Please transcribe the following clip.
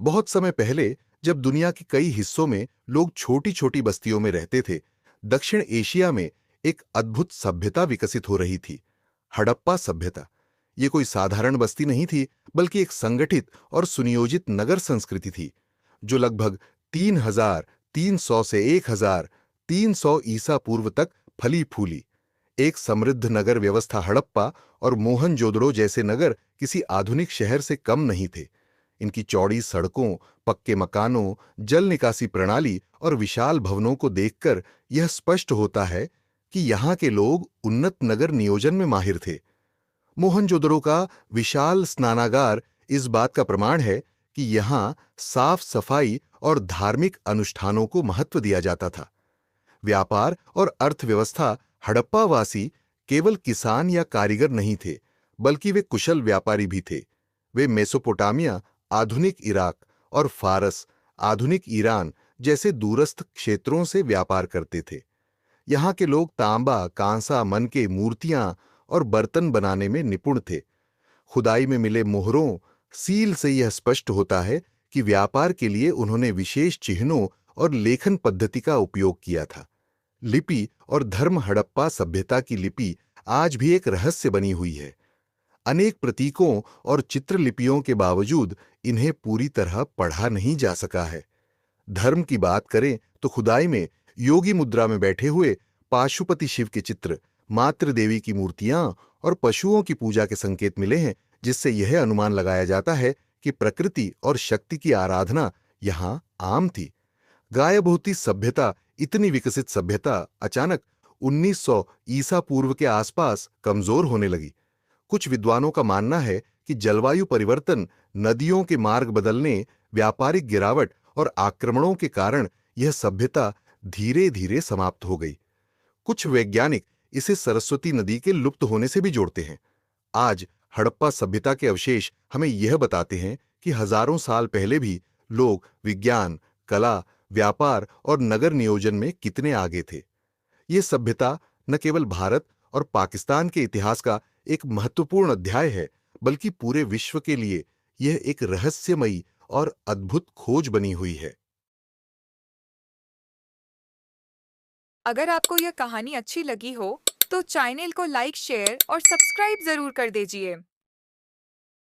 बहुत समय पहले जब दुनिया के कई हिस्सों में लोग छोटी छोटी बस्तियों में रहते थे, दक्षिण एशिया में एक अद्भुत सभ्यता विकसित हो रही थी। हड़प्पा सभ्यता। ये कोई साधारण बस्ती नहीं थी, बल्कि एक संगठित और सुनियोजित नगर संस्कृति थी जो लगभग 3300 से 1300 ईसा पूर्व तक फली फूली। एक समृद्ध नगर व्यवस्था हड़प्पा और मोहनजोदड़ो जैसे नगर किसी आधुनिक शहर से कम नहीं थे। इनकी चौड़ी सड़कों, पक्के मकानों, जल निकासी प्रणाली और विशाल भवनों को देखकर यह स्पष्ट होता है कि यहाँ के लोग उन्नत नगर नियोजन में माहिर थे। मोहनजोदड़ो का विशाल स्नानागार इस बात का प्रमाण है कि यहाँ साफ सफाई और धार्मिक अनुष्ठानों को महत्व दिया जाता था। व्यापार और अर्थव्यवस्था। हड़प्पावासी केवल किसान या कारीगर नहीं थे, बल्कि वे कुशल व्यापारी भी थे। वे मेसोपोटामिया, आधुनिक इराक, और फारस, आधुनिक ईरान जैसे दूरस्थ क्षेत्रों से व्यापार करते थे। यहाँ के लोग तांबा, कांसा, मनके, मूर्तियां और बर्तन बनाने में निपुण थे। खुदाई में मिले मोहरों, सील से यह स्पष्ट होता है कि व्यापार के लिए उन्होंने विशेष चिन्हों और लेखन पद्धति का उपयोग किया था। लिपि और धर्म। हड़प्पा सभ्यता की लिपि आज भी एक रहस्य बनी हुई है। अनेक प्रतीकों और चित्रलिपियों के बावजूद इन्हें पूरी तरह पढ़ा नहीं जा सका है। धर्म की बात करें तो खुदाई में योगी मुद्रा में बैठे हुए पाशुपति शिव के चित्र, मातृ देवी की मूर्तियां और पशुओं की पूजा के संकेत मिले हैं, जिससे यह अनुमान लगाया जाता है कि प्रकृति और शक्ति की आराधना यहां आम थी। गायब होती सभ्यता। इतनी विकसित सभ्यता अचानक 1900 ईसा पूर्व के आसपास कमजोर होने लगी। कुछ विद्वानों का मानना है कि जलवायु परिवर्तन, नदियों के मार्ग बदलने, व्यापारिक गिरावट और आक्रमणों के कारण यह सभ्यता धीरे धीरे समाप्त हो गई। कुछ वैज्ञानिक इसे सरस्वती नदी के लुप्त होने से भी जोड़ते हैं। आज हड़प्पा सभ्यता के अवशेष हमें यह बताते हैं कि हजारों साल पहले भी लोग विज्ञान, कला, व्यापार और नगर नियोजन में कितने आगे थे। ये सभ्यता न केवल भारत और पाकिस्तान के इतिहास का एक महत्वपूर्ण अध्याय है, बल्कि पूरे विश्व के लिए यह एक रहस्यमयी और अद्भुत खोज बनी हुई है। अगर आपको यह कहानी अच्छी लगी हो तो चैनल को लाइक, शेयर और सब्सक्राइब जरूर कर दीजिए।